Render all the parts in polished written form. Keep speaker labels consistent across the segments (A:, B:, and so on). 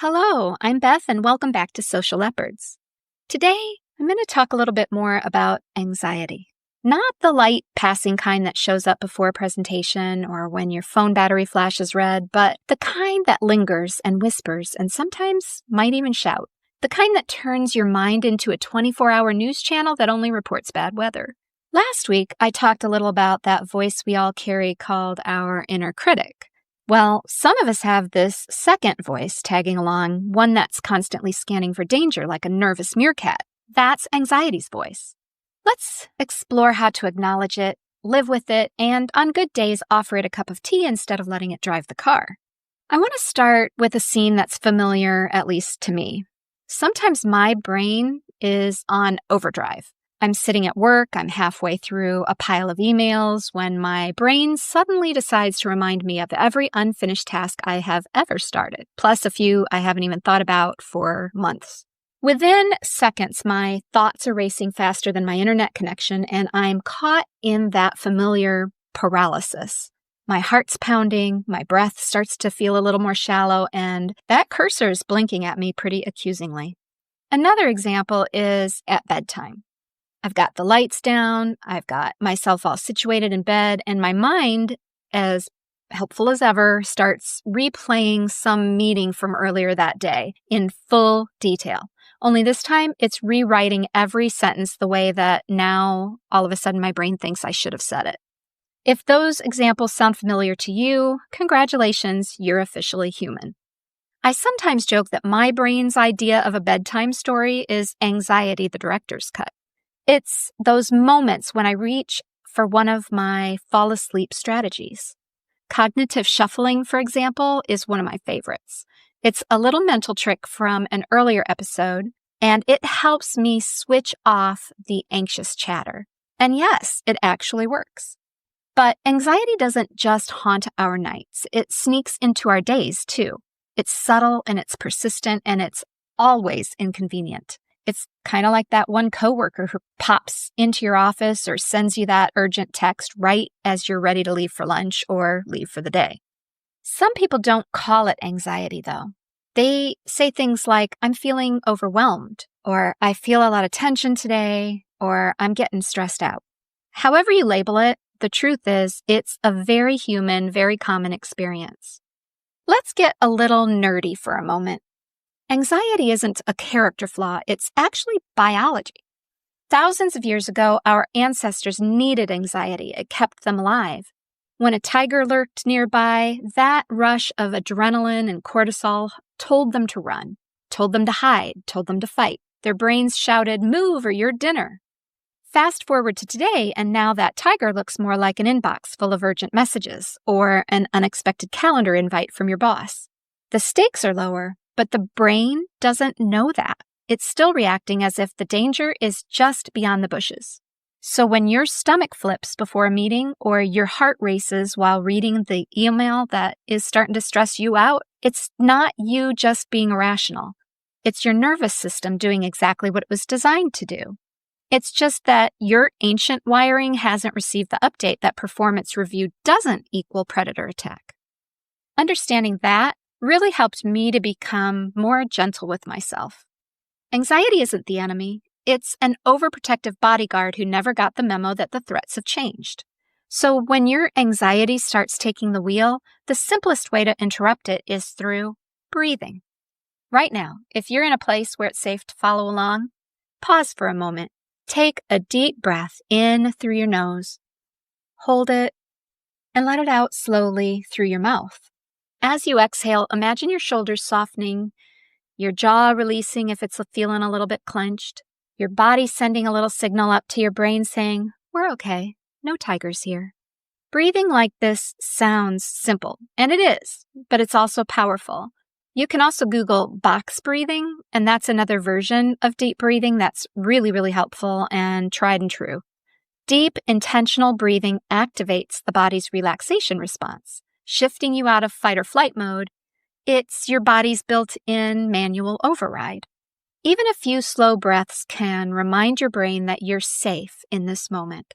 A: Hello, I'm Beth, and welcome back to Social Leopards. Today, I'm going to talk a little bit more about anxiety. Not the light passing kind that shows up before a presentation or when your phone battery flashes red, but the kind that lingers and whispers and sometimes might even shout. The kind that turns your mind into a 24-hour news channel that only reports bad weather. Last week, I talked a little about that voice we all carry called our inner critic. Well, some of us have this second voice tagging along, one that's constantly scanning for danger like a nervous meerkat. That's anxiety's voice. Let's explore how to acknowledge it, live with it, and on good days offer it a cup of tea instead of letting it drive the car. I want to start with a scene that's familiar, at least to me. Sometimes my brain is on overdrive. I'm sitting at work, I'm halfway through a pile of emails when my brain suddenly decides to remind me of every unfinished task I have ever started, plus a few I haven't even thought about for months. Within seconds, my thoughts are racing faster than my internet connection, and I'm caught in that familiar paralysis. My heart's pounding, my breath starts to feel a little more shallow, and that cursor is blinking at me pretty accusingly. Another example is at bedtime. I've got the lights down, I've got myself all situated in bed, and my mind, as helpful as ever, starts replaying some meeting from earlier that day in full detail. Only this time, it's rewriting every sentence the way that now, all of a sudden, my brain thinks I should have said it. If those examples sound familiar to you, congratulations, you're officially human. I sometimes joke that my brain's idea of a bedtime story is anxiety, the director's cut. It's those moments when I reach for one of my fall asleep strategies. Cognitive shuffling, for example, is one of my favorites. It's a little mental trick from an earlier episode, and it helps me switch off the anxious chatter. And yes, it actually works. But anxiety doesn't just haunt our nights. It sneaks into our days, too. It's subtle and it's persistent and it's always inconvenient. It's kind of like that one coworker who pops into your office or sends you that urgent text right as you're ready to leave for lunch or leave for the day. Some people don't call it anxiety, though. They say things like, I'm feeling overwhelmed, or I feel a lot of tension today, or I'm getting stressed out. However you label it, the truth is it's a very human, very common experience. Let's get a little nerdy for a moment. Anxiety isn't a character flaw, it's actually biology. Thousands of years ago, our ancestors needed anxiety. It kept them alive. When a tiger lurked nearby, that rush of adrenaline and cortisol told them to run, told them to hide, told them to fight. Their brains shouted, "Move or you're dinner." Fast forward to today, and now that tiger looks more like an inbox full of urgent messages or an unexpected calendar invite from your boss. The stakes are lower, but the brain doesn't know that. It's still reacting as if the danger is just beyond the bushes. So when your stomach flips before a meeting or your heart races while reading the email that is starting to stress you out, it's not you just being irrational. It's your nervous system doing exactly what it was designed to do. It's just that your ancient wiring hasn't received the update that performance review doesn't equal predator attack. Understanding that really helped me to become more gentle with myself. Anxiety isn't the enemy. It's an overprotective bodyguard who never got the memo that the threats have changed. So when your anxiety starts taking the wheel, the simplest way to interrupt it is through breathing. Right now, if you're in a place where it's safe to follow along, pause for a moment. Take a deep breath in through your nose, hold it, and let it out slowly through your mouth. As you exhale, imagine your shoulders softening, your jaw releasing if it's feeling a little bit clenched, your body sending a little signal up to your brain saying, "We're okay, no tigers here." Breathing like this sounds simple, and it is, but it's also powerful. You can also Google box breathing, and that's another version of deep breathing that's really, really helpful and tried and true. Deep, intentional breathing activates the body's relaxation response, shifting you out of fight or flight mode. It's your body's built-in manual override. Even a few slow breaths can remind your brain that you're safe in this moment.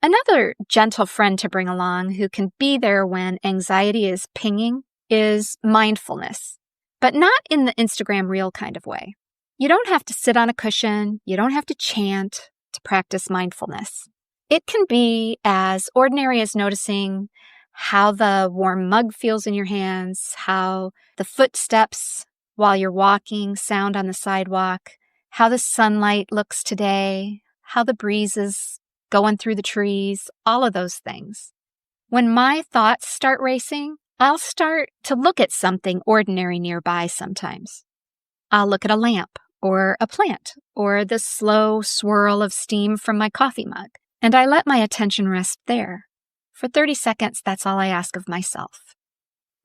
A: Another gentle friend to bring along who can be there when anxiety is pinging is mindfulness. but not in the Instagram reel kind of way. You don't have to sit on a cushion. You don't have to chant to practice mindfulness. It can be as ordinary as noticing how the warm mug feels in your hands, how the footsteps while you're walking sound on the sidewalk, how the sunlight looks today, how the breeze is going through the trees, all of those things. When my thoughts start racing, I'll start to look at something ordinary nearby sometimes. I'll look at a lamp or a plant or the slow swirl of steam from my coffee mug, and I let my attention rest there. For 30 seconds, that's all I ask of myself.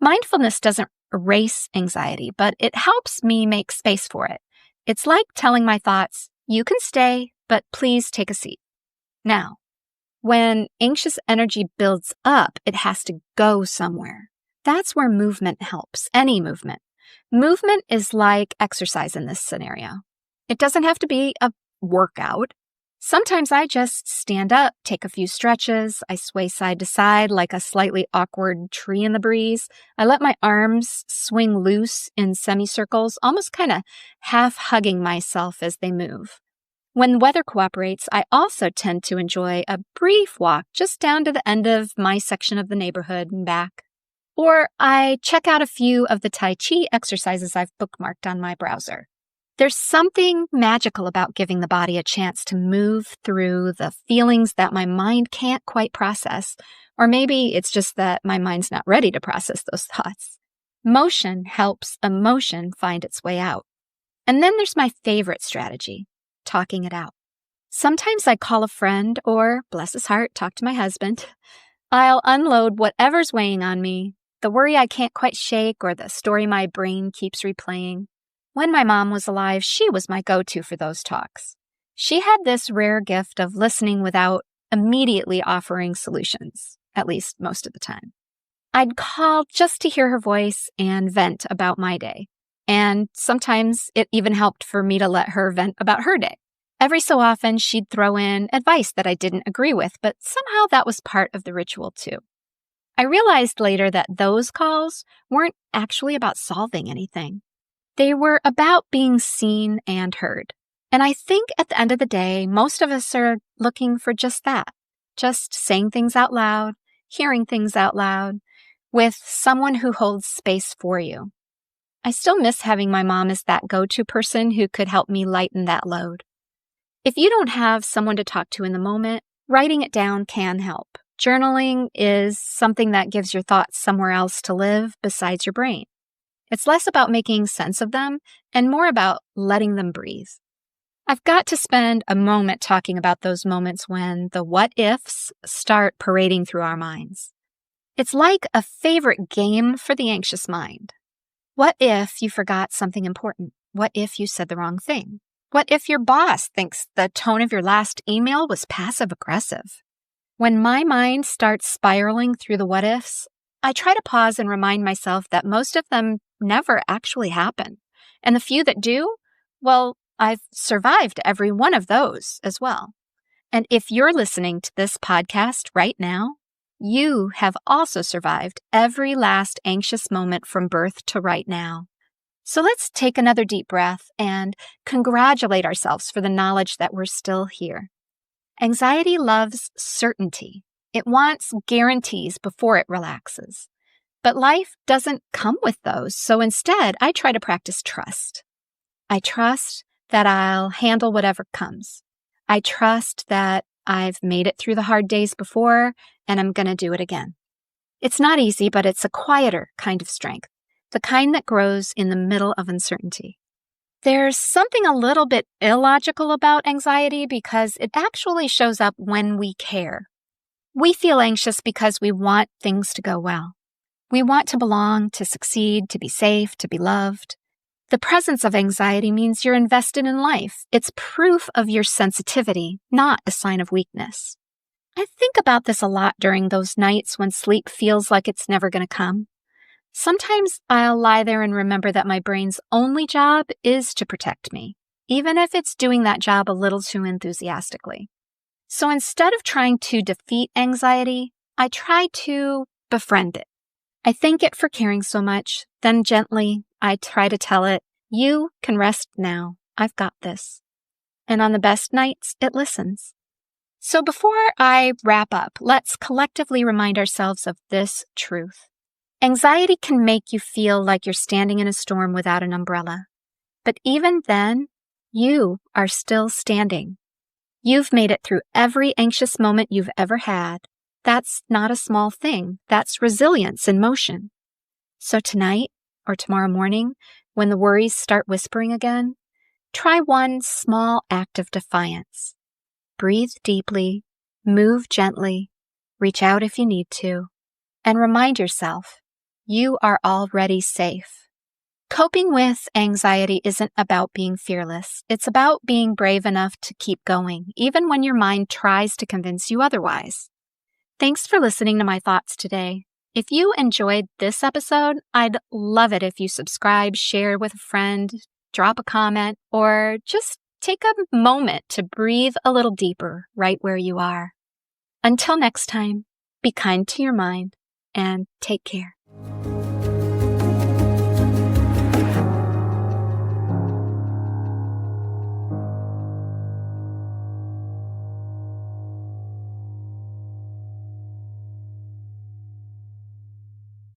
A: Mindfulness doesn't erase anxiety, but it helps me make space for it. It's like telling my thoughts, you can stay, but please take a seat. Now, when anxious energy builds up, it has to go somewhere. That's where movement helps, any movement. Movement is like exercise in this scenario. It doesn't have to be a workout. Sometimes I just stand up, take a few stretches, I sway side to side like a slightly awkward tree in the breeze. I let my arms swing loose in semicircles, almost kind of half hugging myself as they move. When the weather cooperates, I also tend to enjoy a brief walk just down to the end of my section of the neighborhood and back. Or I check out a few of the Tai Chi exercises I've bookmarked on my browser. There's something magical about giving the body a chance to move through the feelings that my mind can't quite process, or maybe it's just that my mind's not ready to process those thoughts. Motion helps emotion find its way out. And then there's my favorite strategy, talking it out. Sometimes I call a friend or, bless his heart, talk to my husband. I'll unload whatever's weighing on me, the worry I can't quite shake or the story my brain keeps replaying. When my mom was alive, she was my go-to for those talks. She had this rare gift of listening without immediately offering solutions, at least most of the time. I'd call just to hear her voice and vent about my day. And sometimes it even helped for me to let her vent about her day. Every so often, she'd throw in advice that I didn't agree with, but somehow that was part of the ritual too. I realized later that those calls weren't actually about solving anything. They were about being seen and heard. And I think at the end of the day, most of us are looking for just that. Just saying things out loud, hearing things out loud, with someone who holds space for you. I still miss having my mom as that go-to person who could help me lighten that load. If you don't have someone to talk to in the moment, writing it down can help. Journaling is something that gives your thoughts somewhere else to live besides your brain. It's less about making sense of them and more about letting them breathe. I've got to spend a moment talking about those moments when the what-ifs start parading through our minds. It's like a favorite game for the anxious mind. What if you forgot something important? What if you said the wrong thing? What if your boss thinks the tone of your last email was passive-aggressive? When my mind starts spiraling through the what-ifs, I try to pause and remind myself that most of them never actually happen. And the few that do, well, I've survived every one of those as well. And if you're listening to this podcast right now, you have also survived every last anxious moment from birth to right now. So let's take another deep breath and congratulate ourselves for the knowledge that we're still here. Anxiety loves certainty. It wants guarantees before it relaxes. But life doesn't come with those, so instead, I try to practice trust. I trust that I'll handle whatever comes. I trust that I've made it through the hard days before, and I'm going to do it again. It's not easy, but it's a quieter kind of strength, the kind that grows in the middle of uncertainty. There's something a little bit illogical about anxiety because it actually shows up when we care. We feel anxious because we want things to go well. We want to belong, to succeed, to be safe, to be loved. The presence of anxiety means you're invested in life. It's proof of your sensitivity, not a sign of weakness. I think about this a lot during those nights when sleep feels like it's never going to come. Sometimes I'll lie there and remember that my brain's only job is to protect me, even if it's doing that job a little too enthusiastically. So instead of trying to defeat anxiety, I try to befriend it. I thank it for caring so much, then gently, I try to tell it, you can rest now. I've got this. And on the best nights, it listens. So before I wrap up, let's collectively remind ourselves of this truth. Anxiety can make you feel like you're standing in a storm without an umbrella. But even then, you are still standing. You've made it through every anxious moment you've ever had. That's not a small thing. That's resilience in motion. So tonight or tomorrow morning, when the worries start whispering again, try one small act of defiance. Breathe deeply, move gently, reach out if you need to, and remind yourself, you are already safe. Coping with anxiety isn't about being fearless. It's about being brave enough to keep going, even when your mind tries to convince you otherwise. Thanks for listening to my thoughts today. If you enjoyed this episode, I'd love it if you subscribe, share with a friend, drop a comment, or just take a moment to breathe a little deeper right where you are. Until next time, be kind to your mind and take care.